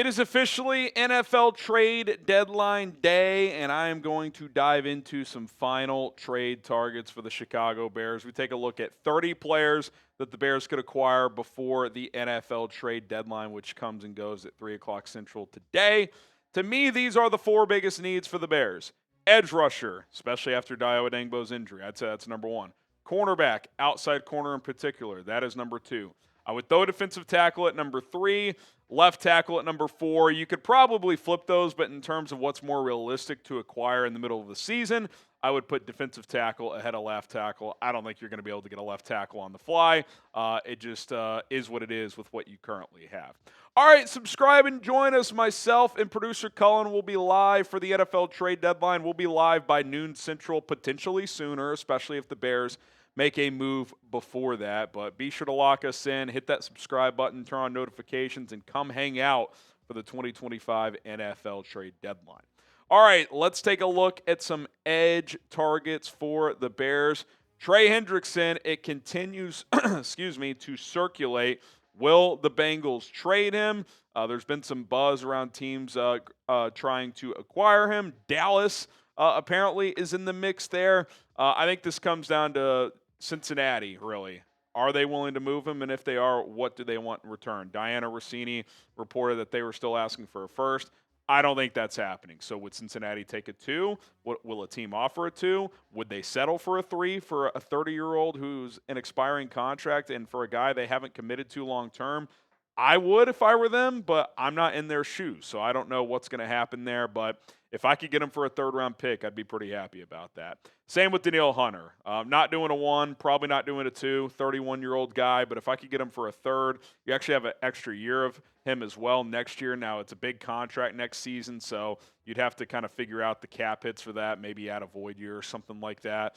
It is officially NFL trade deadline day, and I am going to dive into some final trade targets for the Chicago Bears. We take a look at 30 players that the Bears could acquire before the NFL trade deadline, which comes and goes at 3 o'clock Central today. To me, these are the 4 biggest needs for the Bears. Edge rusher, especially after Dayo Adengbo's injury. I'd say that's number 1. Cornerback, outside corner in particular, that is number 2. I would throw defensive tackle at number 3, left tackle at number 4. You could probably flip those, but in terms of what's more realistic to acquire in the middle of the season, I would put defensive tackle ahead of left tackle. I don't think you're going to be able to get a left tackle on the fly. It just is what it is with what you currently have. All right, subscribe and join us. Myself and producer Cullen will be live for the NFL trade deadline. We'll be live by noon Central, potentially sooner, especially if the Bears make a move before that. But be sure to lock us in, hit that subscribe button, turn on notifications, and come hang out for the 2025 NFL trade deadline. All right, let's take a look at some edge targets for the Bears. Trey Hendrickson, it continues to circulate. Will the Bengals trade him? There's been some buzz around teams trying to acquire him. Dallas apparently is in the mix there. I think this comes down to Cincinnati, really. Are they willing to move him? And if they are, what do they want in return? Diana Rossini reported that they were still asking for a first. I don't think that's happening. So would Cincinnati take a 2? Will a team offer a 2? Would they settle for a 3 for a 30-year-old who's an expiring contract and for a guy they haven't committed to long-term? I would if I were them, but I'm not in their shoes, so I don't know what's going to happen there. But if I could get him for a 3rd-round pick, I'd be pretty happy about that. Same with Danielle Hunter. Not doing a 1, probably not doing a 2, 31-year-old guy. But if I could get him for a 3rd, you actually have an extra year of him as well next year. Now, it's a big contract next season, so you'd have to kind of figure out the cap hits for that, maybe add a void year or something like that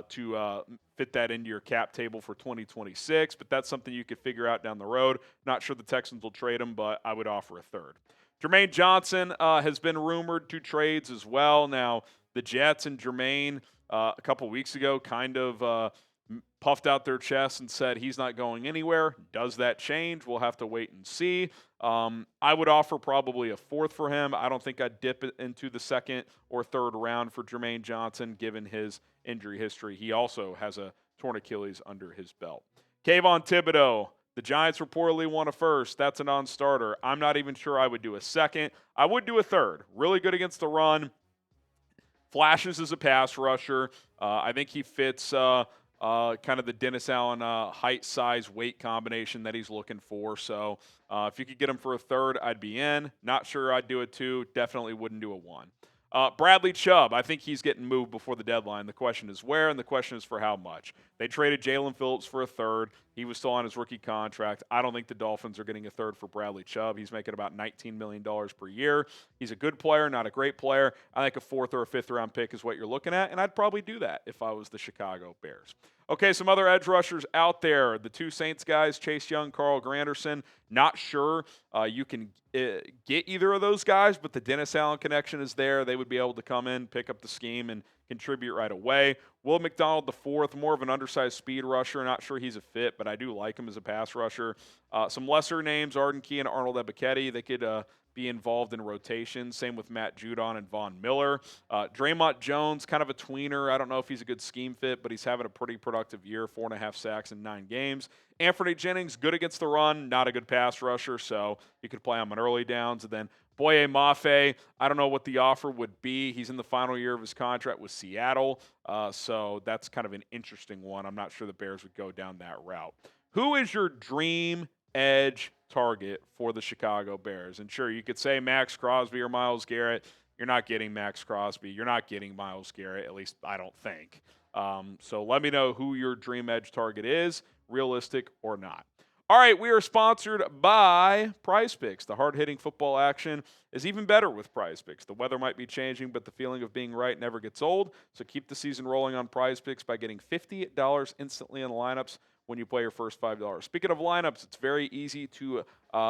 to fit that into your cap table for 2026. But that's something you could figure out down the road. Not sure the Texans will trade him, but I would offer a 3rd. Jermaine Johnson has been rumored to trades as well. Now, the Jets and Jermaine a couple weeks ago kind of puffed out their chests and said he's not going anywhere. Does that change? We'll have to wait and see. I would offer probably a 4th for him. I don't think I'd dip it into the 2nd or 3rd round for Jermaine Johnson given his injury history. He also has a torn Achilles under his belt. Kayvon Thibodeaux. The Giants reportedly want a 1st. That's a non-starter. I'm not even sure I would do a 2nd. I would do a 3rd. Really good against the run. Flashes as a pass rusher. I think he fits kind of the Dennis Allen height, size, weight combination that he's looking for. So if you could get him for a 3rd, I'd be in. Not sure I'd do a 2. Definitely wouldn't do a 1. Bradley Chubb, I think he's getting moved before the deadline. The question is where, and the question is for how much. They traded Jalen Phillips for a 3rd. He was still on his rookie contract. I don't think the Dolphins are getting a 3rd for Bradley Chubb. He's making about $19 million per year. He's a good player, not a great player. I think a 4th or a 5th-round pick is what you're looking at, and I'd probably do that if I was the Chicago Bears. Okay, some other edge rushers out there. The 2 Saints guys, Chase Young, Carl Granderson. Not sure you can get either of those guys, but the Dennis Allen connection is there. They would be able to come in, pick up the scheme, and contribute right away. Will McDonald IV, more of an undersized speed rusher. Not sure he's a fit, but I do like him as a pass rusher. Some lesser names, Arden Key and Arnold Ebiketie. They could be involved in rotation. Same with Matt Judon and Von Miller. Dre'Mont Jones, kind of a tweener. I don't know if he's a good scheme fit, but he's having a pretty productive year, 4.5 sacks in 9 games. Anfernee Jennings, good against the run, not a good pass rusher, so you could play him on early downs. And then Boye Mafe, I don't know what the offer would be. He's in the final year of his contract with Seattle, so that's kind of an interesting one. I'm not sure the Bears would go down that route. Who is your dream edge target for the Chicago Bears? And sure, you could say Max Crosby or Myles Garrett. You're not getting Max Crosby. You're not getting Myles Garrett, at least I don't think. So let me know who your dream edge target is, realistic or not. All right, we are sponsored by PrizePicks. The hard-hitting football action is even better with PrizePicks. The weather might be changing, but the feeling of being right never gets old. So keep the season rolling on PrizePicks by getting $50 instantly in lineups when you play your first $5. Speaking of lineups, it's very easy to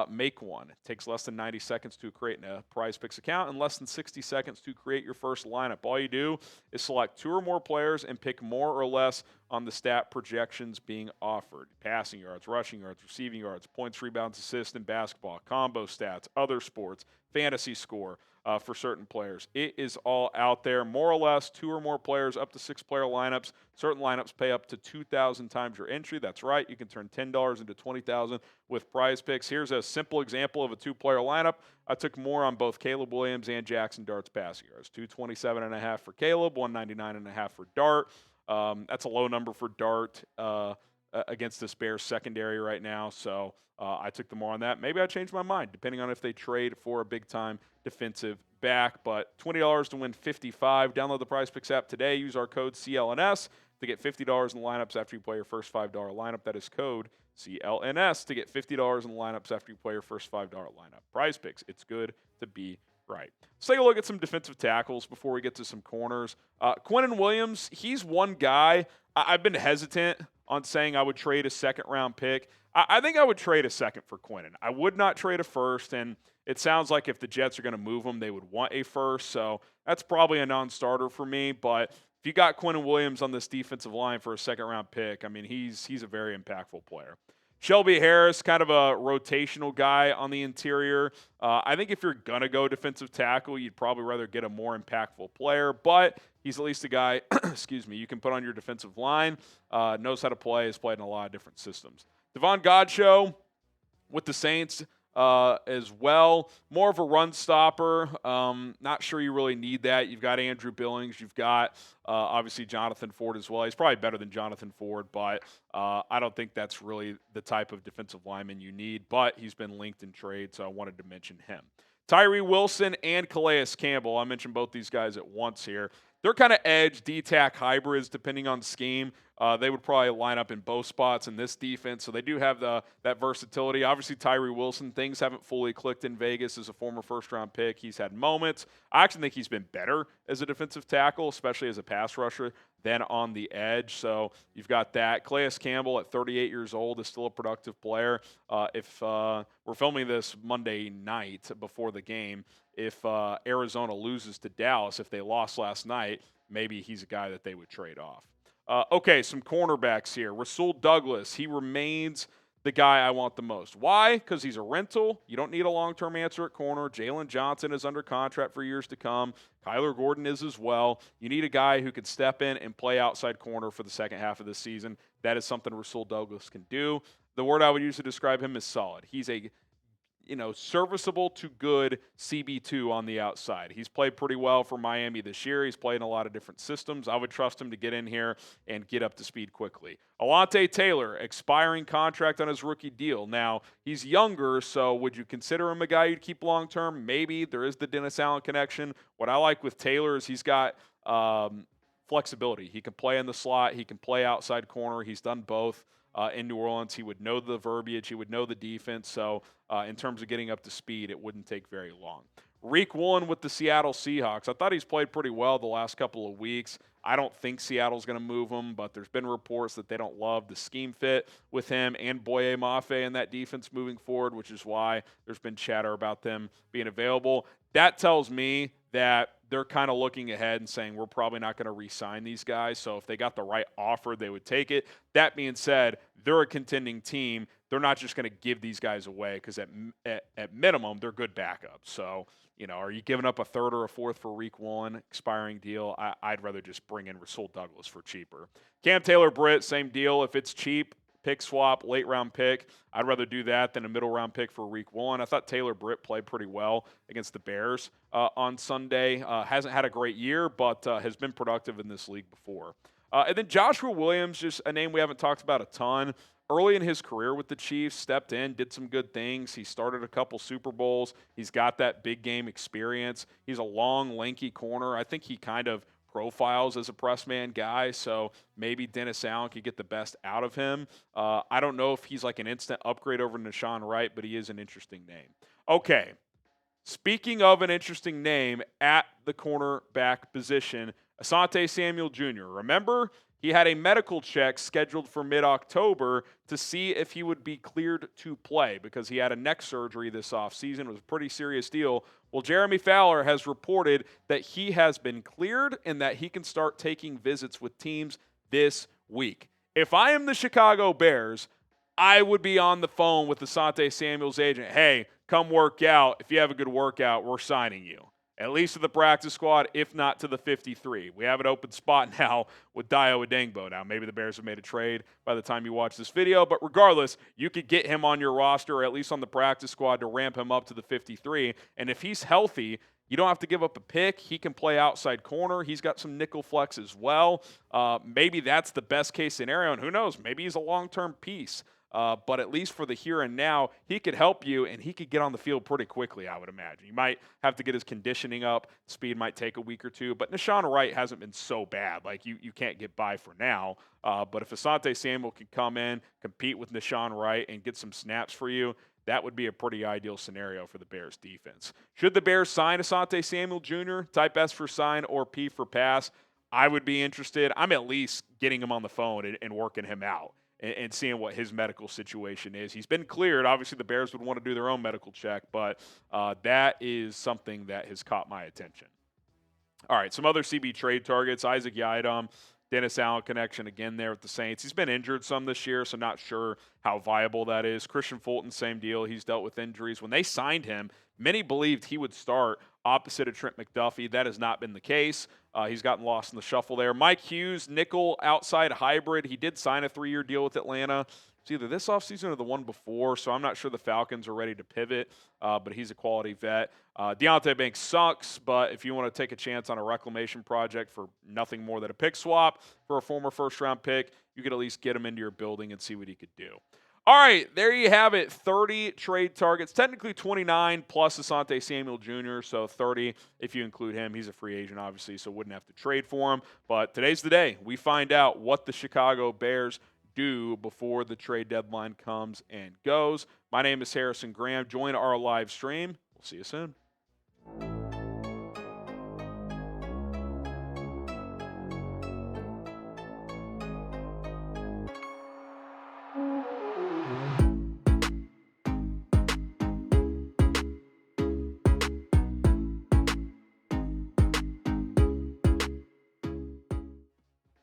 make one. It takes less than 90 seconds to create a PrizePicks account and less than 60 seconds to create your first lineup. All you do is select 2 or more players and pick more or less on the stat projections being offered. Passing yards, rushing yards, receiving yards, points, rebounds, assists in basketball, combo stats, other sports, fantasy score for certain players. It is all out there. More or less, 2 or more players, up to 6-player lineups. Certain lineups pay up to 2,000 times your entry. That's right. You can turn $10 into $20,000 with PrizePicks. Here's a simple example of a 2-player lineup. I took more on both Caleb Williams and Jackson Dart's passing yards. 227.5 for Caleb, 199.5 for Dart. That's a low number for Dart against this Bears secondary right now, so I took them more on that. Maybe I changed my mind, depending on if they trade for a big-time defensive back. But $20 to win $55. Download the PrizePicks app today. Use our code CLNS to get $50 in the lineups after you play your first $5 lineup. That is code CLNS to get $50 in the lineups after you play your first $5 lineup. PrizePicks, it's good to be right. Let's take a look at some defensive tackles before we get to some corners. Quinnen Williams, he's one guy. I've been hesitant on saying I would trade a second-round pick. I think I would trade a second for Quinnen. I would not trade a first, and it sounds like if the Jets are going to move him, they would want a first. So that's probably a non-starter for me. But if you got Quinnen Williams on this defensive line for a second-round pick, I mean, he's a very impactful player. Shelby Harris, kind of a rotational guy on the interior. I think if you're going to go defensive tackle, you'd probably rather get a more impactful player. But he's at least a guy, you can put on your defensive line, knows how to play, has played in a lot of different systems. Davon Godchaux with the Saints as well. More of a run stopper. Not sure you really need that. You've got Andrew Billings. You've got, obviously, Jonathan Ford as well. He's probably better than Jonathan Ford, but I don't think that's really the type of defensive lineman you need. But he's been linked in trade, so I wanted to mention him. Tyree Wilson and Calais Campbell. I mentioned both these guys at once here. They're kind of edge, D-tack hybrids depending on scheme. They would probably line up in both spots in this defense, so they do have that versatility. Obviously, Tyree Wilson, things haven't fully clicked in Vegas as a former first-round pick. He's had moments. I actually think he's been better as a defensive tackle, especially as a pass rusher, than on the edge. So you've got that. Calais Campbell at 38 years old is still a productive player. If we're filming this Monday night before the game, if Arizona loses to Dallas, if they lost last night, maybe he's a guy that they would trade off. Okay, some cornerbacks here. Rasul Douglas, he remains the guy I want the most. Why? Because he's a rental. You don't need a long-term answer at corner. Jalen Johnson is under contract for years to come. Kyler Gordon is as well. You need a guy who can step in and play outside corner for the second half of the season. That is something Rasul Douglas can do. The word I would use to describe him is solid. He's a serviceable to good CB2 on the outside. He's played pretty well for Miami this year. He's played in a lot of different systems. I would trust him to get in here and get up to speed quickly. Alontae Taylor, expiring contract on his rookie deal. Now, he's younger, so would you consider him a guy you'd keep long-term? Maybe. There is the Dennis Allen connection. What I like with Taylor is he's got flexibility. He can play in the slot. He can play outside corner. He's done both. In New Orleans, he would know the verbiage, he would know the defense, so in terms of getting up to speed, it wouldn't take very long. Riq Woolen with the Seattle Seahawks. I thought he's played pretty well the last couple of weeks. I don't think Seattle's going to move him, but there's been reports that they don't love the scheme fit with him and Boye Mafe in that defense moving forward, which is why there's been chatter about them being available. That tells me that they're kind of looking ahead and saying we're probably not going to re-sign these guys. So if they got the right offer, they would take it. That being said, they're a contending team. They're not just going to give these guys away because at minimum, they're good backups. So, are you giving up a third or a fourth for Riq Woolen, expiring deal? I'd rather just bring in Rasul Douglas for cheaper. Cam Taylor-Britt, same deal. If it's cheap, pick swap, late round pick, I'd rather do that than a middle round pick for Riq Woolen. I thought Taylor-Britt played pretty well against the Bears on Sunday. Hasn't had a great year, but has been productive in this league before. And then Joshua Williams, just a name we haven't talked about a ton. Early in his career with the Chiefs, stepped in, did some good things. He started a couple Super Bowls. He's got that big game experience. He's a long, lanky corner. I think he kind of profiles as a press man guy, so maybe Dennis Allen could get the best out of him. I don't know if he's like an instant upgrade over Nahshon Wright, but he is an interesting name. Okay, speaking of an interesting name at the cornerback position, Asante Samuel Jr. Remember, he had a medical check scheduled for mid-October to see if he would be cleared to play because he had a neck surgery this offseason. It was a pretty serious deal. Well, Jeremy Fowler has reported that he has been cleared and that he can start taking visits with teams this week. If I am the Chicago Bears, I would be on the phone with Asante Samuel's agent. Hey, come work out. If you have a good workout, we're signing you. At least to the practice squad, if not to the 53. We have an open spot now with Dayo Odeyingbo. Now, maybe the Bears have made a trade by the time you watch this video, but regardless, you could get him on your roster or at least on the practice squad to ramp him up to the 53. And if he's healthy, you don't have to give up a pick. He can play outside corner. He's got some nickel flex as well. Maybe that's the best case scenario, and who knows? Maybe he's a long-term piece. But at least for the here and now, he could help you, and he could get on the field pretty quickly, I would imagine. You might have to get his conditioning up. Speed might take a week or two. But Nahshon Wright hasn't been so bad. Like, you can't get by for now. But if Asante Samuel can come in, compete with Nahshon Wright, and get some snaps for you, that would be a pretty ideal scenario for the Bears defense. Should the Bears sign Asante Samuel Jr., type S for sign or P for pass, I would be interested. I'm at least getting him on the phone and working him out and seeing what his medical situation is. He's been cleared. Obviously, the Bears would want to do their own medical check, but that is something that has caught my attention. All right, some other CB trade targets. Isaac Yiadom, Dennis Allen connection again there with the Saints. He's been injured some this year, so not sure how viable that is. Kristian Fulton, same deal. He's dealt with injuries. When they signed him, many believed he would start opposite of Trent McDuffie. That has not been the case. He's gotten lost in the shuffle there. Mike Hughes, nickel outside hybrid. He did sign a 3-year deal with Atlanta. It's either this offseason or the one before, so I'm not sure the Falcons are ready to pivot, but he's a quality vet. Deonte Banks sucks, but if you want to take a chance on a reclamation project for nothing more than a pick swap for a former first-round pick, you could at least get him into your building and see what he could do. All right, there you have it, 30 trade targets, technically 29 plus Asante Samuel Jr., so 30 if you include him. He's a free agent, obviously, so wouldn't have to trade for him. But today's the day. We find out what the Chicago Bears do before the trade deadline comes and goes. My name is Harrison Graham. Join our live stream. We'll see you soon.